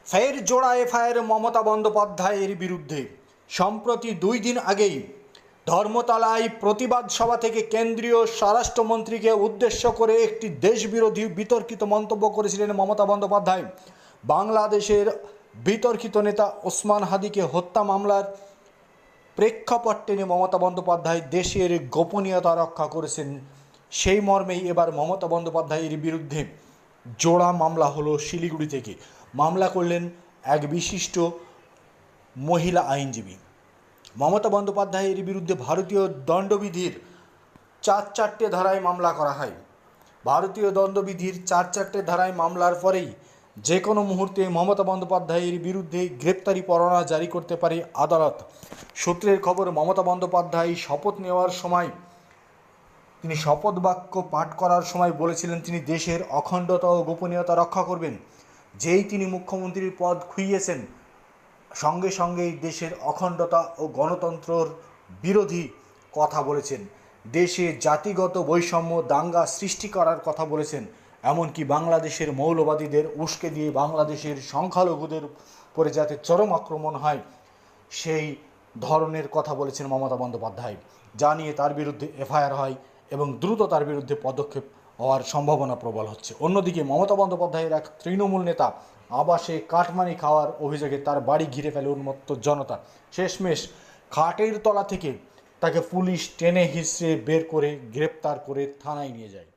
ফের জোড়া এফআইআর মমতা বন্দ্যোপাধ্যায়ের বিরুদ্ধে। সম্প্রতি 2 দিন আগেই ধর্মতলায় প্রতিবাদ সভা থেকে কেন্দ্রীয় স্বরাষ্ট্রমন্ত্রীকে উদ্দেশ্য করে একটি দেশবিরোধী বিতর্কিত মন্তব্য করেছিলেন মমতা বন্দ্যোপাধ্যায়। বাংলাদেশের বিতর্কিত নেতা ওসমান হাদিকে হত্যা মামলার প্রেক্ষাপট টেনে মমতা বন্দ্যোপাধ্যায় দেশের গোপনীয়তা রক্ষা করেছেন। সেই মর্মেই এবার মমতা বন্দ্যোপাধ্যায়ের বিরুদ্ধে জোড়া মামলা হলো শিলিগুড়ি থেকে। মামলা করলেন এক বিশিষ্ট মহিলা আইনজীবী। মমতা বন্দ্যোপাধ্যায়ের বিরুদ্ধে ভারতীয় দণ্ডবিধির 4 ধারায় মামলা করা হয়। ভারতীয় দণ্ডবিধির 4 ধারায় মামলার পরেই যে কোনো মুহূর্তে মমতা বন্দ্যোপাধ্যায়ের বিরুদ্ধে গ্রেপ্তারি পরোয়ানা জারি করতে পারে আদালত। সূত্রের খবর, মমতা বন্দ্যোপাধ্যায় শপথ নেওয়ার সময় তিনি শপথ বাক্য পাঠ করার সময় বলেছিলেন তিনি দেশের অখণ্ডতা ও গোপনীয়তা রক্ষা করবেন। যেই তিনি মুখ্যমন্ত্রীর পদ খুইয়েছেন, সঙ্গে সঙ্গেই দেশের অখণ্ডতা ও গণতন্ত্রর বিরোধী কথা বলেছেন। দেশে জাতিগত বৈষম্য দাঙ্গা সৃষ্টি করার কথা বলেছেন। এমনকি বাংলাদেশের মৌলবাদীদের উস্কে দিয়ে বাংলাদেশের সংখ্যালঘুদের উপরে যাতে চরম আক্রমণ হয় সেই ধরনের কথা বলেছেন মমতা বন্দ্যোপাধ্যায়, যা নিয়ে তার বিরুদ্ধে এফআইআর হয় এবং দ্রুত তার বিরুদ্ধে পদক্ষেপ হওয়ার সম্ভাবনা প্রবল হচ্ছে। অন্যদিকে মমতা বন্দ্যোপাধ্যায়ের এক তৃণমূল নেতা আবাসে কাটমানি খাওয়ার অভিযোগে তার বাড়ি ঘিরে ফেলে উন্মত্ত জনতা। শেষমেশ খাটের তলা থেকে তাকে পুলিশ টেনে হিঁচড়ে বের করে গ্রেপ্তার করে থানায় নিয়ে যায়।